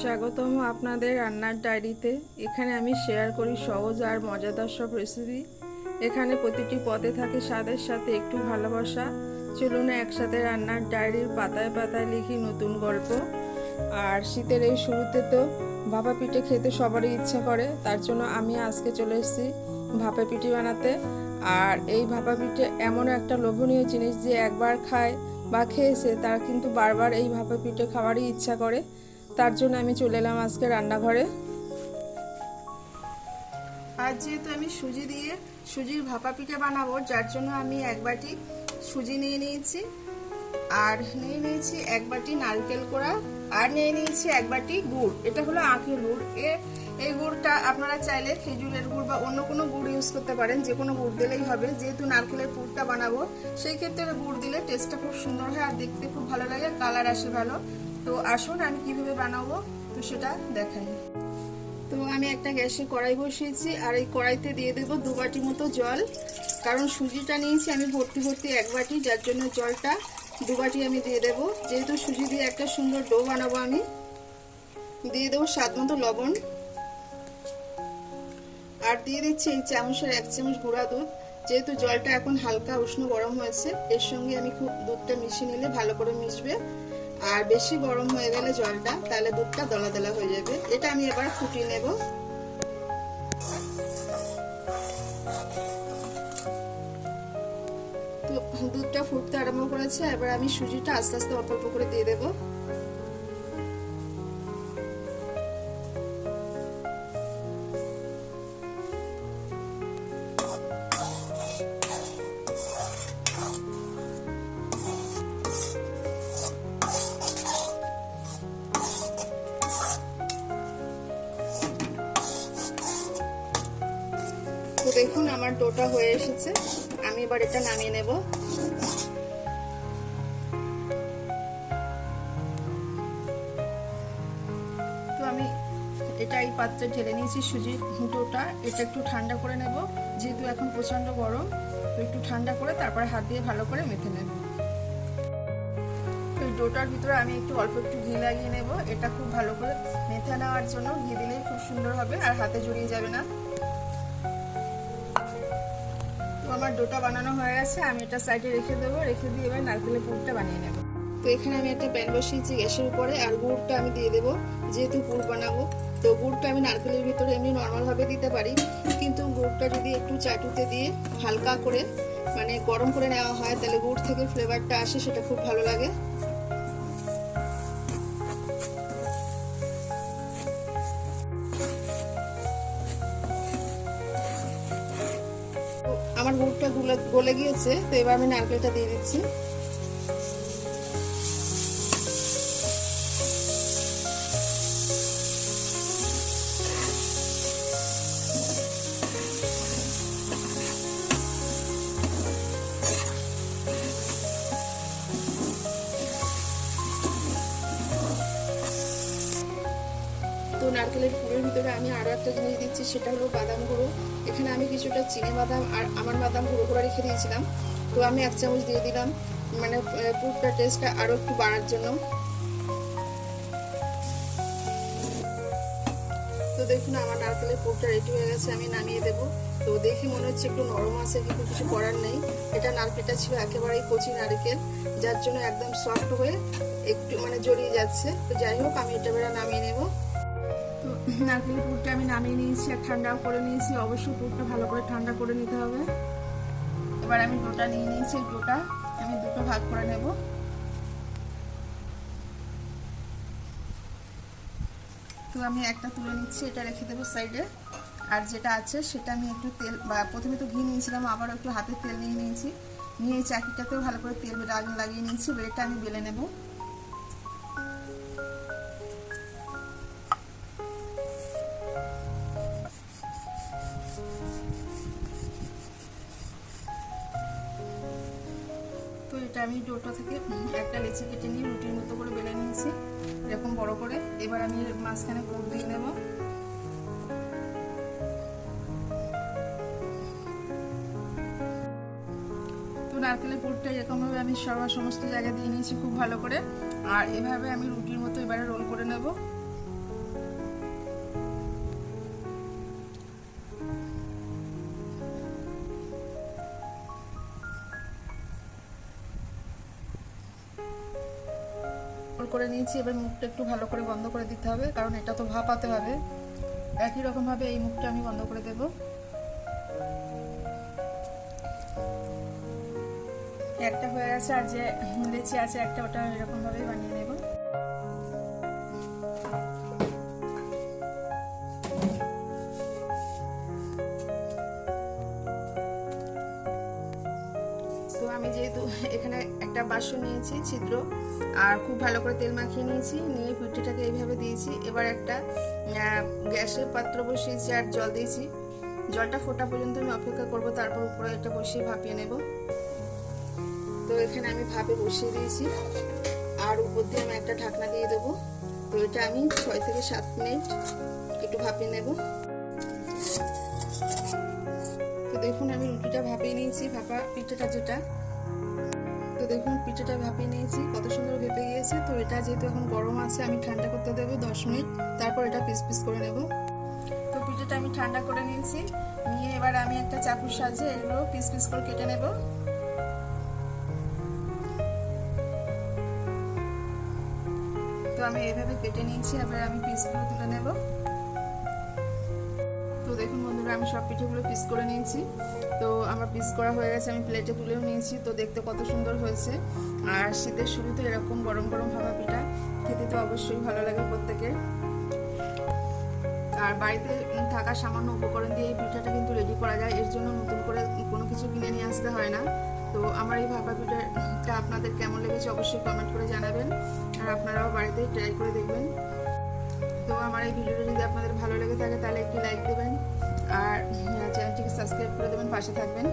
স্বাগতম আপনাদের রান্নার ডায়েরিতে। এখানে আমি শেয়ার করি সহজ আর মজাদার সব রেসিপি। এখানে প্রতিটি পদে থাকে স্বাদের সাথে একটু ভালোবাসা। চলুন একসাথে রান্নার ডায়েরির পাতায় পাতায় লিখি নতুন গল্প। আর শীতের এই শুরুতে তো ভাপা পিঠে খেতে সবারই ইচ্ছা করে, তার জন্য আমি আজকে চলে এসেছি ভাপা পিঠে বানাতে। আর এই ভাপা পিঠে এমন একটা লোভনীয় জিনিস যে একবার খায় বা খেয়েছে তার কিন্তু বারবার এই ভাপা পিঠে খাওয়ারই ইচ্ছা করে। তার জন্য আমি চলে এলাম আজকে রান্নাঘরে। আর যেহেতু আমি সুজি দিয়ে সুজির ভাপা পিঠে বানাবো, যার জন্য আমি এক বাটি সুজি নিয়ে নিয়েছি, আর নিয়ে নিয়েছি এক বাটি নারকেল কোড়া, আর নিয়ে নিয়েছি এক বাটি গুড়। এটা হলো আখের গুড়। এই গুড়টা আপনারা চাইলে খেজুরের গুড় বা অন্য কোনো গুড় ইউজ করতে পারেন, যে কোনো গুড় দিলেই হবে। যেহেতু নারকেলের পুরটা বানাবো, সেই ক্ষেত্রে গুড় দিলে টেস্টটা খুব সুন্দর হয় আর দেখতে খুব ভালো লাগে, কালার আসে ভালো। তো আসুন আমি কিভাবে বানাবো তো সেটা দেখাই। তো আমি একটা গ্যাসে কড়াই বসিয়েছি, আর এই কড়াইতে দিয়ে দেবো 2 বাটি মতো জল। কারণ সুজিটা নিয়েছি আমি ভর্তি ভর্তি 1 বাটি, যার জন্য জলটা 2 বাটি আমি দিয়ে দেবো। যেহেতু সুজি দিয়ে একটা সুন্দর ডো বানাবো, আমি দিয়ে দেবো স্বাদ মতো লবণ, আর দিয়ে দিচ্ছি এই চামচের 1 চামচ গুঁড়া দুধ। যেহেতু জলটা এখন হালকা উষ্ণ গরম হয়েছে, এর সঙ্গে আমি খুব দুধটা মিশিয়ে নিলে ভালো করে মিশবে। আর বেশি গরম হয়ে গেলে জলটা, তাহলে দুধটা দলা দলা হয়ে যাবে। এটা আমি এবার ফুটিয়ে নেব। তো দুধটা ফুটতে আরম্ভ করেছে, এবার আমি সুজিটা আস্তে আস্তে অল্প অল্প করে দিয়ে দেবো। তো দেখুন আমার ডোটা হয়ে এসেছে, আমি এবার এটা নামিয়ে নেব। তো আমি এটা এই পাত্রে ঢেলে নিয়েছি সুজির ডোটা। এটা একটু ঠান্ডা করে নেব, যেহেতু এখন প্রচন্ড গরম। তো একটু ঠান্ডা করে তারপরে হাত দিয়ে ভালো করে মেখে নেব। এই ডোটার ভিতরে আমি অল্প একটু ঘি লাগিয়ে নেব। এটা খুব ভালো করে মেখে নেওয়ার জন্য ঘি দিলেই খুব সুন্দর হবে আর হাতে জড়িয়ে যাবে না। তো আমার ডোটা বানানো হয়ে গেছে, আমি এটা সাইডে রেখে দেবো। রেখে দিয়ে এবার নারকেলের পুরটা বানিয়ে নেব। তো এখানে আমি একটা প্যান বসিয়েছি গ্যাসের উপরে, আর গুড়টা আমি দিয়ে দেবো। যেহেতু গুড় বানাবো, তো গুড়টা আমি নারকেলের ভিতরে এমনি নর্মালভাবে দিতে পারি, কিন্তু গুড়টা যদি একটু চাটুতে দিয়ে হালকা করে মানে গরম করে নেওয়া হয়, তাহলে গুড় থেকে ফ্লেভারটা আসে, সেটা খুব ভালো লাগে। আমার গুড়টা গলে গিয়েছে, তো এবার আমি নারকেলটা দিয়ে দিচ্ছি। তো নারকেলের পুরের ভিতরে আমি আরো একটা জিনিস দিচ্ছি, সেটা হলো বাদাম গুঁড়ো। এখানে আমি কিছুটা চিনি বাদাম আর আমার বাদাম গুঁড়ো করে রেখে দিয়েছিলাম, তো আমি 1 চামচ দিয়ে দিলাম, মানে পুরটা টেস্টটা আরো একটু বাড়ার জন্য। তো দেখুন আমার নারকেলের পুরটা রেডি হয়ে গেছে, আমি নামিয়ে দেবো। তো দেখি মনে হচ্ছে একটু নরম আছে, কিন্তু কিছু করার নেই। এটা নারকেলটা ছিল একেবারেই কচি নারকেল, যার জন্য একদম সফট হয়ে একটু মানে জড়িয়ে যাচ্ছে। তো যাই হোক, আমি এটা বেড়া নামিয়ে নেব। তো নারকেলের পুরটা আমি নামিয়ে নিয়েছি আর ঠান্ডাও করে নিয়েছি। অবশ্যই পুরটা ভালো করে ঠান্ডা করে নিতে হবে। এবার আমি ডোটা নিয়ে নিয়েছি, এই ডোটা আমি দুটো ভাগ করে নেব। তো আমি একটা তুলে নিচ্ছি, এটা রেখে দেবো সাইডে। আর যেটা আছে সেটা আমি একটু তেল, বা প্রথমে তো ঘি নিয়েছিলাম, আবার একটু হাতে তেল নিয়ে নিয়েছি। নিয়ে এই চাকিটাতেও ভালো করে তেল লাগিয়ে নিয়েছি। এটা আমি বেলে নেব। তো এটা আমি ডোটা থেকে একটা লেচি কেটে নিয়ে রুটির মতো করে বেলে নিয়েছি, এরকম বড় করে। এবার আমি মাঝখানে পুর দিয়ে নেব। তো নারকেলের পুরটা এরকমভাবে আমি সমস্ত জায়গায় দিয়ে নিয়েছি খুব ভালো করে। আর এভাবে আমি রুটির মতো এবারে রোল করে নেব। করে নিয়েছি। এবার মুখটা একটু ভালো করে বন্ধ করে দিতে হবে, কারণ এটা তো ভাপাতে হবে। একই রকমভাবে এই মুখটা আমি বন্ধ করে দেব। একটা হয়ে গেছে, আর যে লেচি আছে একটা, ওটা এরকমভাবেই বানিয়ে নেব। তো আমি যেহেতু এখানে একটা বাসন নিয়েছি ছিদ্র, আর খুব ভালো করে তেল মাখিয়ে নিয়েছি, নিয়ে পিঠেটাকে এইভাবে দিয়েছি। এবার একটা গ্যাসের পাত্র বসিয়েছি আর জল দিয়েছি। জলটা ফোটা পর্যন্ত আমি অপেক্ষা করব, তারপর উপরে একটা বসিয়ে ভাপিয়ে নেব। তো এখানে আমি ভাপে বসিয়ে দিয়েছি, আর উপর দিয়ে আমি একটা ঢাকনা দিয়ে দেবো। তো এটা আমি 6 থেকে 7 মিনিট একটু ভাপিয়ে নেব। তো দেখুন আমি রুটিটা ভাপিয়ে নিয়েছি, ভাপা পিঠাটা যেটা। তো দেখুন পিঠাটা ভাপিয়ে নিয়েছি, কত সুন্দর ভেপে গিয়েছে। তো এটা যেহেতু এখন গরম আছে, আমি ঠান্ডা করতে দেবো 10 মিনিট, তারপর এটা পিস পিস করে নেব। তো পিঠাটা আমি ঠান্ডা করে নিয়েছি, নিয়ে এবার আমি একটা চাকুর সাহায্যে এগুলো পিস পিস করে কেটে নেব। তো আমি এইভাবে কেটে নিয়েছি, এবার আমি পিসগুলো তুলে নেব। তো দেখুন বন্ধুরা, আমি সব পিঠেগুলো পিস করে নিয়েছি। তো আমার পিস করা হয়ে গেছে, আমি প্লেটে তুলেও নিয়েছি। তো দেখতে কত সুন্দর হয়েছে। আর শীতের শুরুতে এরকম গরম গরম ভাপা পিঠা খেতে তো অবশ্যই ভালো লাগে প্রত্যেকের। আর বাড়িতে থাকা সামান্য উপকরণ দিয়ে এই পিঠাটা কিন্তু রেডি করা যায়, এর জন্য নতুন করে কোনো কিছু কিনে নিয়ে আসতে হয় না। তো আমার এই ভাপা পিঠাটা আপনাদের কেমন লেগেছে অবশ্যই কমেন্ট করে জানাবেন, আর আপনারাও বাড়িতে ট্রাই করে দেখবেন। তো আমার এই ভিডিওটা যদি আপনাদের ভালো লেগে থাকে তাহলে একটি লাইক দেবেন, আর চ্যানেলটিকে সাবস্ক্রাইব করে দেবেন, পাশে থাকবেন।